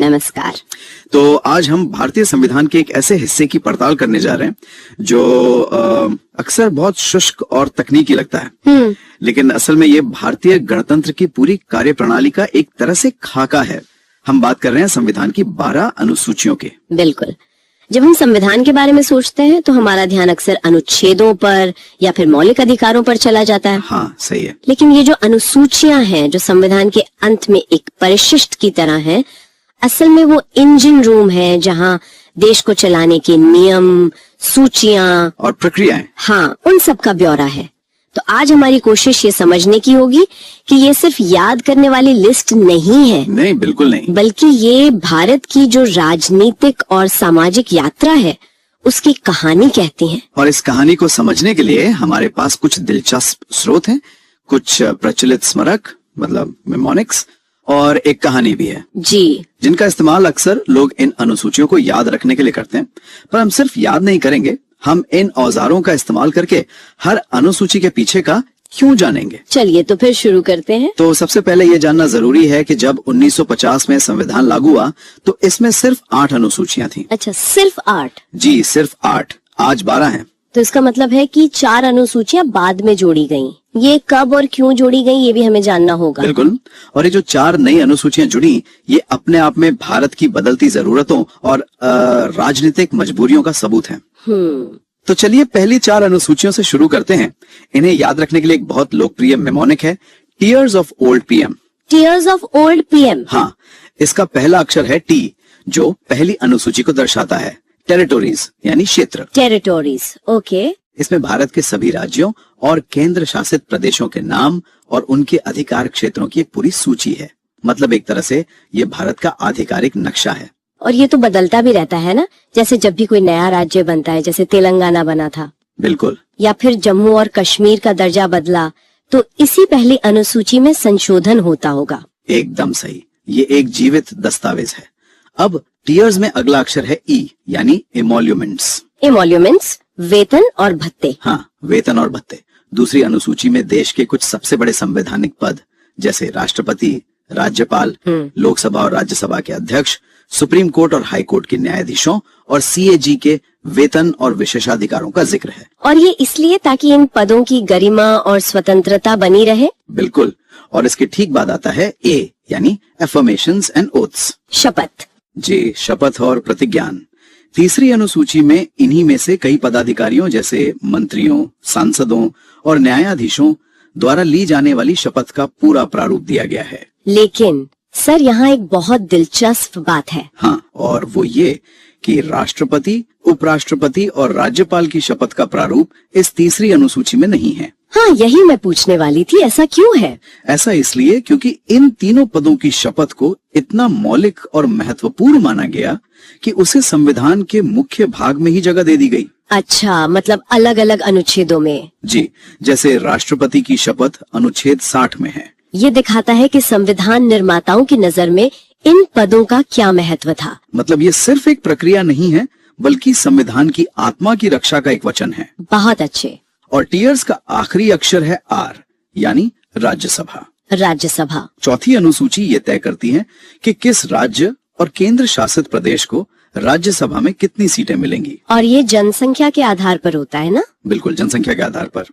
नमस्कार। तो आज हम भारतीय संविधान के एक ऐसे हिस्से की पड़ताल करने जा रहे हैं जो अक्सर बहुत शुष्क और तकनीकी लगता है, लेकिन असल में ये भारतीय गणतंत्र की पूरी कार्यप्रणाली का एक तरह से खाका है। हम बात कर रहे हैं संविधान की 12 अनुसूचियों के। बिल्कुल। जब हम संविधान के बारे में सोचते हैं तो हमारा ध्यान अक्सर अनुच्छेदों पर या फिर मौलिक अधिकारों पर चला जाता है। हाँ, सही है। लेकिन ये जो अनुसूचियां हैं, जो संविधान के अंत में एक परिशिष्ट की तरह हैं, असल में वो इंजन रूम है जहां देश को चलाने के नियम, सूचियां और प्रक्रियाएं, हाँ, उन सब का ब्यौरा है। तो आज हमारी कोशिश ये समझने की होगी कि ये सिर्फ याद करने वाली लिस्ट नहीं है। नहीं, बिल्कुल नहीं, बल्कि ये भारत की जो राजनीतिक और सामाजिक यात्रा है उसकी कहानी कहती है। और इस कहानी को समझने के लिए हमारे पास कुछ दिलचस्प स्रोत हैं, कुछ प्रचलित स्मारक मतलब मेमोनिक्स और एक कहानी भी है जी, जिनका इस्तेमाल अक्सर लोग इन अनुसूचियों को याद रखने के लिए करते हैं। पर हम सिर्फ याद नहीं करेंगे, हम इन औजारों का इस्तेमाल करके हर अनुसूची के पीछे का क्यों जानेंगे। चलिए तो फिर शुरू करते हैं। तो सबसे पहले ये जानना जरूरी है कि जब 1950 में संविधान लागू हुआ तो इसमें सिर्फ 8 अनुसूचियां थी। अच्छा, सिर्फ 8? जी, सिर्फ 8। आज 12 हैं। तो इसका मतलब है कि 4 अनुसूचियां बाद में जोड़ी गईं। ये कब और क्यों जोड़ी गईं ये भी हमें जानना होगा। बिल्कुल। और ये जो 4 नई अनुसूचियां जुड़ी, ये अपने आप में भारत की बदलती जरूरतों और राजनीतिक मजबूरियों का सबूत है। तो चलिए पहली 4 अनुसूचियों से शुरू करते हैं। इन्हें याद रखने के लिए एक बहुत लोकप्रिय मेमोनिक है, tears of old PM. Tears of old PM? हाँ, इसका पहला अक्षर है टी, जो पहली अनुसूची को दर्शाता है। टेरिटोरीज यानी क्षेत्र। Territories, okay. इसमें भारत के सभी राज्यों और केंद्र शासित प्रदेशों के नाम और उनके अधिकार क्षेत्रों की एक पूरी सूची है। मतलब एक तरह से ये भारत का आधिकारिक नक्शा है। और ये तो बदलता भी रहता है ना, जैसे जब भी कोई नया राज्य बनता है, जैसे तेलंगाना बना था। बिल्कुल। या फिर जम्मू और कश्मीर का दर्जा बदला तो इसी पहली अनुसूची में संशोधन होता होगा। एकदम सही, ये एक जीवित दस्तावेज है। अब टीयर्स में अगला अक्षर है ई, यानी एमोल्यूमेंट्स। एमोल्यूमेंट्स, वेतन और भत्ते। हाँ, वेतन और भत्ते। दूसरी अनुसूची में देश के कुछ सबसे बड़े संवैधानिक पद जैसे राष्ट्रपति, राज्यपाल, लोकसभा और राज्यसभा के अध्यक्ष, सुप्रीम कोर्ट और हाई कोर्ट के न्यायाधीशों और सीएजी के वेतन और विशेषाधिकारों का जिक्र है। और ये इसलिए ताकि इन पदों की गरिमा और स्वतंत्रता बनी रहे। बिल्कुल। और इसके ठीक बाद आता है ए, यानी एफर्मेशंस एंड ओथ्स। शपथ। जी, शपथ और प्रतिज्ञान। तीसरी अनुसूची में इन्हीं में से कई पदाधिकारियों जैसे मंत्रियों, सांसदों और न्यायाधीशों द्वारा ली जाने वाली शपथ का पूरा प्रारूप दिया गया है। लेकिन सर, यहाँ एक बहुत दिलचस्प बात है। हाँ, और वो ये कि राष्ट्रपति, उपराष्ट्रपति और राज्यपाल की शपथ का प्रारूप इस तीसरी अनुसूची में नहीं है। हाँ, यही मैं पूछने वाली थी, ऐसा क्यों है? ऐसा इसलिए क्योंकि इन तीनों पदों की शपथ को इतना मौलिक और महत्वपूर्ण माना गया कि उसे संविधान के मुख्य भाग में ही जगह दे दी गई। अच्छा, मतलब अलग अलग अनुच्छेदों में? जी, जैसे राष्ट्रपति की शपथ अनुच्छेद 60 में है। ये दिखाता है कि संविधान निर्माताओं की नजर में इन पदों का क्या महत्व था। मतलब ये सिर्फ एक प्रक्रिया नहीं है, बल्कि संविधान की आत्मा की रक्षा का एक वचन है। बहुत अच्छे। और टीयर्स का आखिरी अक्षर है आर, यानी राज्यसभा। राज्यसभा। चौथी अनुसूची ये तय करती है कि किस राज्य और केंद्र शासित प्रदेश को राज्यसभा में कितनी सीटें मिलेंगी। और ये जनसंख्या के आधार पर होता है ना? बिल्कुल, जनसंख्या के आधार पर।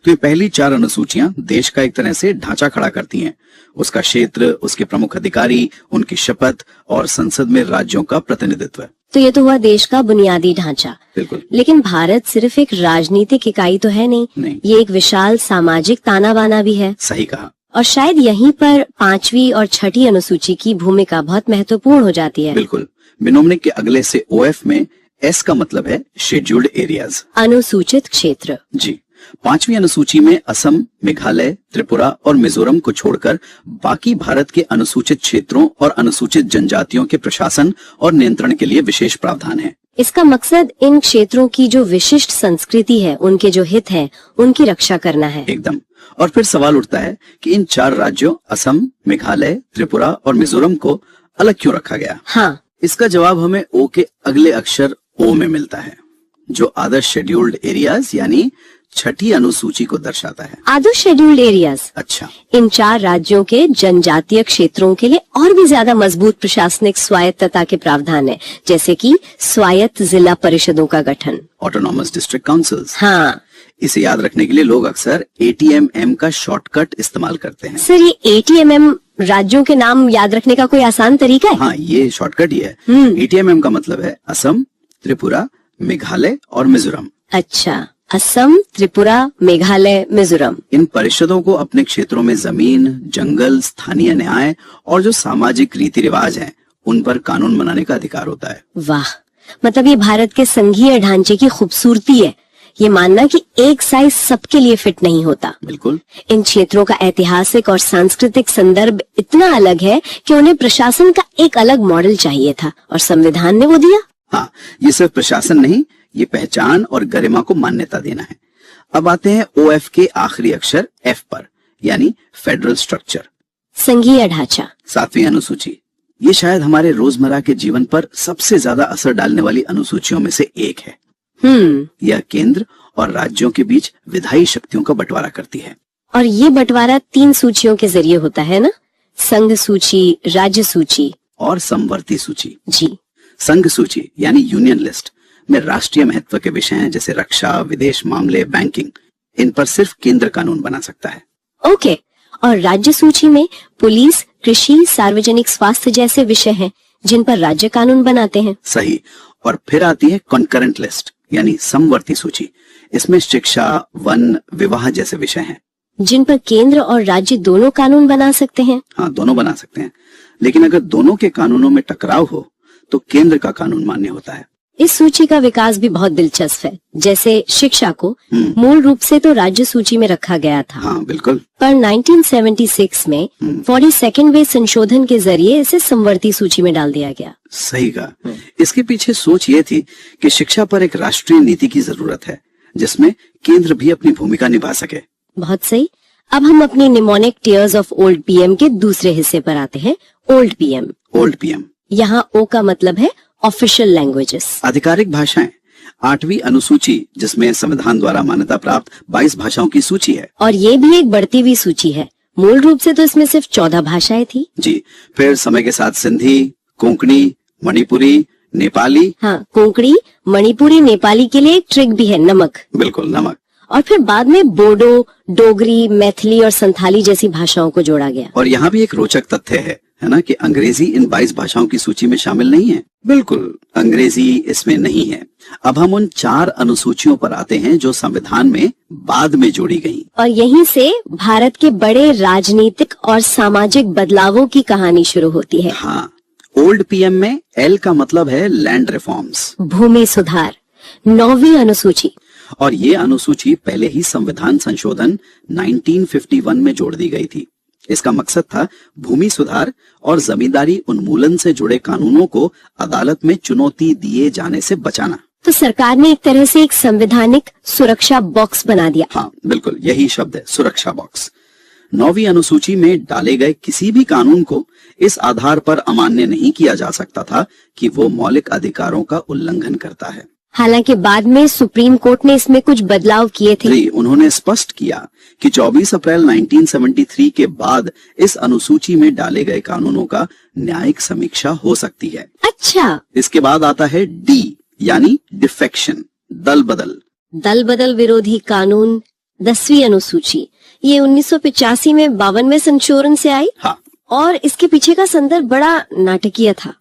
तो ये पहली 4 अनुसूचियां देश का एक तरह से ढांचा खड़ा करती हैं। उसका क्षेत्र, उसके प्रमुख अधिकारी, उनकी शपथ और संसद में राज्यों का प्रतिनिधित्व। तो ये तो हुआ देश का बुनियादी ढांचा। बिल्कुल। लेकिन भारत सिर्फ एक राजनीतिक इकाई तो है नहीं। ये एक विशाल सामाजिक ताना बाना भी है। सही कहा। और शायद यहीं पर 5वीं और 6ठी अनुसूची की भूमिका बहुत महत्वपूर्ण हो जाती है। बिल्कुल। मेनोमिनिक के अगले से ओएफ में एस का मतलब है शेड्यूल्ड एरियाज, अनुसूचित क्षेत्र। जी। 5वीं अनुसूची में असम, मेघालय, त्रिपुरा और मिजोरम को छोड़कर बाकी भारत के अनुसूचित क्षेत्रों और अनुसूचित जनजातियों के प्रशासन और नियंत्रण के लिए विशेष प्रावधान है। इसका मकसद इन क्षेत्रों की जो विशिष्ट संस्कृति है, उनके जो हित हैं, उनकी रक्षा करना है। एकदम। और फिर सवाल उठता है कि इन 4 राज्यों असम, मेघालय, त्रिपुरा और मिजोरम को अलग क्यों रखा गया? हाँ, इसका जवाब हमें ओ के अगले अक्षर ओ में मिलता है, जो आदर्श शेड्यूल्ड एरियाज यानी छठी अनुसूची को दर्शाता है। आर दो शेड्यूल्ड एरियाज। अच्छा, इन 4 राज्यों के जनजातीय क्षेत्रों के लिए और भी ज्यादा मजबूत प्रशासनिक स्वायत्तता के प्रावधान है, जैसे कि स्वायत्त जिला परिषदों का गठन, ऑटोनॉमस डिस्ट्रिक्ट काउंसिल्स। हाँ इसे याद रखने के लिए लोग अक्सर ATMM का शॉर्टकट इस्तेमाल करते हैं। सर, ये ATMM राज्यों के नाम याद रखने का कोई आसान तरीका है? हाँ, ये शॉर्टकट ही है। ATMM का मतलब है असम, त्रिपुरा, मेघालय और मिजोरम। अच्छा, असम, त्रिपुरा, मेघालय, मिजोरम। इन परिषदों को अपने क्षेत्रों में जमीन, जंगल, स्थानीय न्याय और जो सामाजिक रीति रिवाज हैं, उन पर कानून बनाने का अधिकार होता है। वाह, मतलब ये भारत के संघीय ढांचे की खूबसूरती है, ये मानना कि एक साइज सबके लिए फिट नहीं होता। बिल्कुल। इन क्षेत्रों का ऐतिहासिक और सांस्कृतिक संदर्भ इतना अलग है कि उन्हें प्रशासन का एक अलग मॉडल चाहिए था और संविधान ने वो दिया। हाँ, ये सिर्फ प्रशासन नहीं, ये पहचान और गरिमा को मान्यता देना है। अब आते हैं OF के आखिरी अक्षर F पर, यानी फेडरल स्ट्रक्चर, संघीय ढांचा। 7वीं अनुसूची। ये शायद हमारे रोजमर्रा के जीवन पर सबसे ज्यादा असर डालने वाली अनुसूचियों में से एक है। यह केंद्र और राज्यों के बीच विधायी शक्तियों का बंटवारा करती है। और ये बंटवारा 3 सूचियों के जरिए होता है ना? संघ सूची, राज्य सूची और समवर्ती सूची। जी। संघ सूची यानी यूनियन लिस्ट में राष्ट्रीय महत्व के विषय हैं, जैसे रक्षा, विदेश मामले, बैंकिंग। इन पर सिर्फ केंद्र कानून बना सकता है। ओके। और राज्य सूची में पुलिस, कृषि, सार्वजनिक स्वास्थ्य जैसे विषय हैं, जिन पर राज्य कानून बनाते हैं। सही। और फिर आती है कॉन्करेंट लिस्ट यानी समवर्ती सूची। इसमें शिक्षा, वन, विवाह जैसे विषय हैं, जिन पर केंद्र और राज्य दोनों कानून बना सकते हैं। हाँ, दोनों बना सकते हैं, लेकिन अगर दोनों के कानूनों में टकराव हो तो केंद्र का कानून मान्य होता है। इस सूची का विकास भी बहुत दिलचस्प है। जैसे शिक्षा को मूल रूप से तो राज्य सूची में रखा गया था। हाँ, बिल्कुल। पर 1976 में 42वें संशोधन के जरिए इसे समवर्ती सूची में डाल दिया गया। सही कहा। इसके पीछे सोच ये थी कि शिक्षा पर एक राष्ट्रीय नीति की जरूरत है, जिसमें केंद्र भी अपनी भूमिका निभा सके। बहुत सही। अब हम अपनी mnemonic tears of old PM के दूसरे हिस्से पर आते हैं, ओल्ड पीएम। ओल्ड पीएम, यहाँ ओ का मतलब है ऑफिशियल लैंग्वेजेस, आधिकारिक भाषाएं। 8वीं अनुसूची, जिसमें संविधान द्वारा मान्यता प्राप्त 22 भाषाओं की सूची है। और ये भी एक बढ़ती हुई सूची है। मूल रूप से तो इसमें सिर्फ 14 भाषाएं थी। जी। फिर समय के साथ सिंधी, कोंकणी, मणिपुरी, नेपाली। हाँ, कोंकणी, मणिपुरी, नेपाली के लिए एक ट्रिक भी है, नमक। बिल्कुल, नमक। और फिर बाद में बोडो, डोगरी, मैथिली और संथाली जैसी भाषाओं को जोड़ा गया। और यहाँ भी एक रोचक तथ्य है ना, कि अंग्रेजी इन 22 भाषाओं की सूची में शामिल नहीं है। बिल्कुल, अंग्रेजी इसमें नहीं है। अब हम उन 4 अनुसूचियों पर आते हैं जो संविधान में बाद में जोड़ी गई। और यहीं से भारत के बड़े राजनीतिक और सामाजिक बदलावों की कहानी शुरू होती है। हाँ, ओल्ड पीएम में L का मतलब है लैंड रिफॉर्म्स, भूमि सुधार। 9वीं अनुसूची। और ये अनुसूची पहले ही संविधान संशोधन 1951 में जोड़ दी गई थी। इसका मकसद था भूमि सुधार और जमींदारी उन्मूलन से जुड़े कानूनों को अदालत में चुनौती दिए जाने से बचाना। तो सरकार ने एक तरह से एक संवैधानिक सुरक्षा बॉक्स बना दिया। हाँ, बिल्कुल, यही शब्द है, सुरक्षा बॉक्स। 9वीं अनुसूची में डाले गए किसी भी कानून को इस आधार पर अमान्य नहीं किया जा सकता था कि वो मौलिक अधिकारों का उल्लंघन करता है। हालांकि बाद में सुप्रीम कोर्ट ने इसमें कुछ बदलाव किए थे। उन्होंने स्पष्ट किया कि 24 अप्रैल 1973 के बाद इस अनुसूची में डाले गए कानूनों का न्यायिक समीक्षा हो सकती है। अच्छा। इसके बाद आता है D यानी डिफेक्शन, दल बदल। दल बदल विरोधी कानून, 10वीं अनुसूची। ये 1985 में 52वें संशोधन से आई। हाँ। और इसके पीछे का संदर्भ बड़ा नाटकीय था।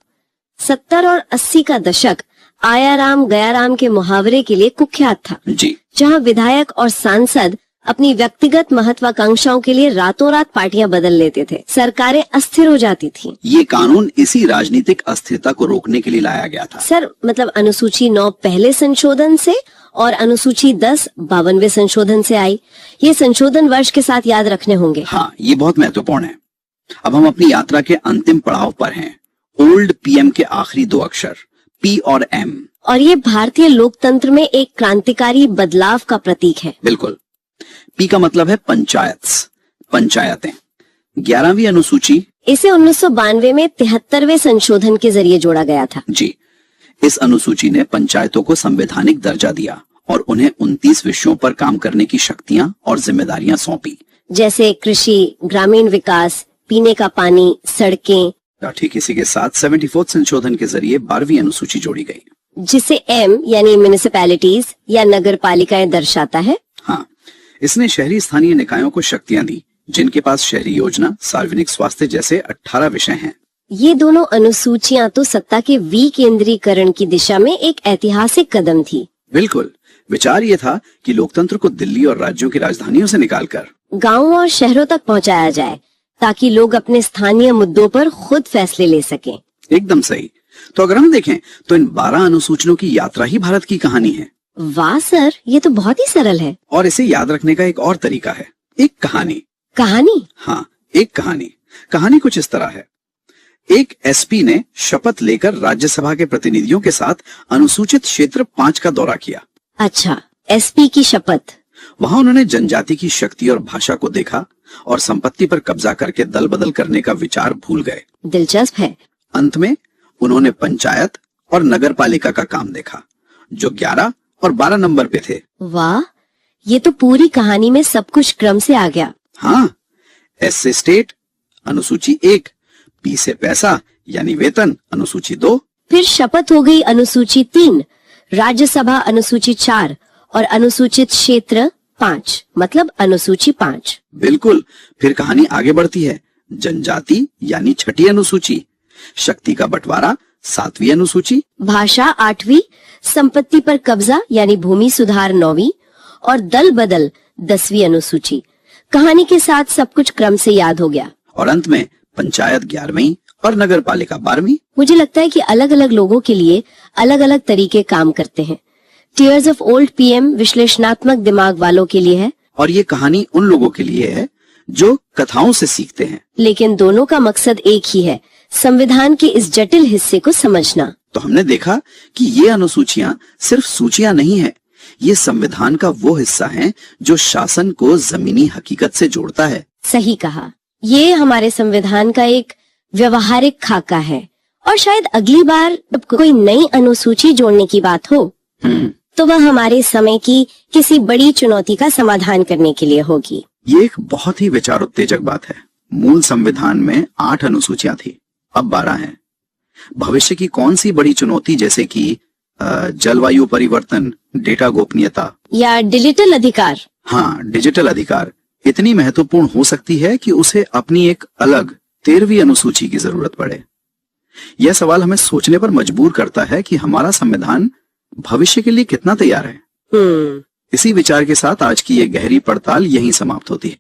70 और 80 का दशक आया राम गया राम के मुहावरे के लिए कुख्यात था। जी। जहां विधायक और सांसद अपनी व्यक्तिगत महत्वाकांक्षाओं के लिए रातों रात पार्टियां बदल लेते थे, सरकारें अस्थिर हो जाती थीं। ये कानून इसी राजनीतिक अस्थिरता को रोकने के लिए लाया गया था। सर, मतलब अनुसूची 9 पहले संशोधन से और अनुसूची 10 52वें संशोधन से आई। ये संशोधन वर्ष के साथ याद रखने होंगे। हाँ, ये बहुत महत्वपूर्ण है। अब हम अपनी यात्रा के अंतिम पड़ाव पर हैं। ओल्ड पीएम के आखिरी 2 अक्षर P और M। और ये भारतीय लोकतंत्र में एक क्रांतिकारी बदलाव का प्रतीक है। बिल्कुल। P का मतलब है पंचायत्स, पंचायतें। 11वीं अनुसूची। इसे 1992 में 73वें संशोधन के जरिए जोड़ा गया था। जी। इस अनुसूची ने पंचायतों को संवैधानिक दर्जा दिया और उन्हें 29 विषयों पर काम करने की शक्तियां और जिम्मेदारियां सौंपी। जैसे कृषि, ग्रामीण विकास, पीने का पानी, सड़कें। ठीक इसी के साथ 74 संशोधन के जरिए 12वीं अनुसूची जोड़ी गई, जिसे एम यानी म्युनिसिपैलिटीज या नगर पालिकाएं दर्शाता है। हाँ, इसने शहरी स्थानीय निकायों को शक्तियां दी, जिनके पास शहरी योजना, सार्वजनिक स्वास्थ्य जैसे 18 विषय हैं। ये दोनों अनुसूचियां तो सत्ता के विकेंद्रीकरण की दिशा में एक ऐतिहासिक कदम थी। बिल्कुल, विचार ये था कि लोकतंत्र को दिल्ली और राज्यों की राजधानियों से निकालकर गांवों और शहरों तक पहुंचाया जाए, ताकि लोग अपने स्थानीय मुद्दों पर खुद फैसले ले सकें। एकदम सही। तो अगर हम देखें तो इन 12 अनुसूचियों की यात्रा ही भारत की कहानी है। वाह सर, ये तो बहुत ही सरल है। और इसे याद रखने का एक और तरीका है, एक कहानी। कहानी? हाँ, एक कहानी। कहानी कुछ इस तरह है। एक एसपी ने शपथ लेकर राज्यसभा के प्रतिनिधियों के साथ अनुसूचित क्षेत्र 5 का दौरा किया। अच्छा, एसपी की शपथ। वहां उन्होंने जनजाति की शक्ति और भाषा को देखा और संपत्ति पर कब्जा करके दल बदल करने का विचार भूल गए। दिलचस्प है। अंत में उन्होंने पंचायत और नगर पालिका का काम देखा, जो 11 और 12 नंबर पे थे। वाह, ये तो पूरी कहानी में सब कुछ क्रम से आ गया। हाँ, एस से स्टेट अनुसूची 1, पी से पैसा यानी वेतन अनुसूची 2, फिर शपथ हो गई अनुसूची 3, राज्यसभा अनुसूची 4 और अनुसूचित क्षेत्र 5 मतलब अनुसूची 5। बिल्कुल, फिर कहानी आगे बढ़ती है। जनजाति यानी 6ठी अनुसूची, शक्ति का बंटवारा 7वीं अनुसूची, भाषा 8वीं, संपत्ति पर कब्जा यानी भूमि सुधार 9वीं और दल बदल 10वीं अनुसूची। कहानी के साथ सब कुछ क्रम से याद हो गया। और अंत में पंचायत 11वीं और नगर पालिका 12वीं। मुझे लगता है कि अलग अलग लोगों के लिए अलग अलग तरीके काम करते हैं। टीयर्स ऑफ ओल्ड पीएम विश्लेषणात्मक दिमाग वालों के लिए है, और ये कहानी उन लोगों के लिए है जो कथाओं से सीखते हैं। लेकिन दोनों का मकसद एक ही है, संविधान के इस जटिल हिस्से को समझना। तो हमने देखा कि ये अनुसूचियां सिर्फ सूचियां नहीं है, ये संविधान का वो हिस्सा है जो शासन को जमीनी हकीकत से जोड़ता है। सही कहा, ये हमारे संविधान का एक व्यवहारिक खाका है। और शायद अगली बार जब कोई नई अनुसूची जोड़ने की बात हो तो वह हमारे समय की किसी बड़ी चुनौती का समाधान करने के लिए होगी। ये एक बहुत ही विचारोत्तेजक बात है। मूल संविधान में 8 अनुसूचियां थी, अब 12 हैं। भविष्य की कौन सी बड़ी चुनौती, जैसे कि जलवायु परिवर्तन, डेटा गोपनीयता या डिजिटल अधिकार, हाँ डिजिटल अधिकार, इतनी महत्वपूर्ण हो सकती है कि उसे अपनी एक अलग 13वीं अनुसूची की जरूरत पड़े। यह सवाल हमें सोचने पर मजबूर करता है कि हमारा संविधान भविष्य के लिए कितना तैयार है। इसी विचार के साथ आज की ये गहरी पड़ताल यहीं समाप्त होती है।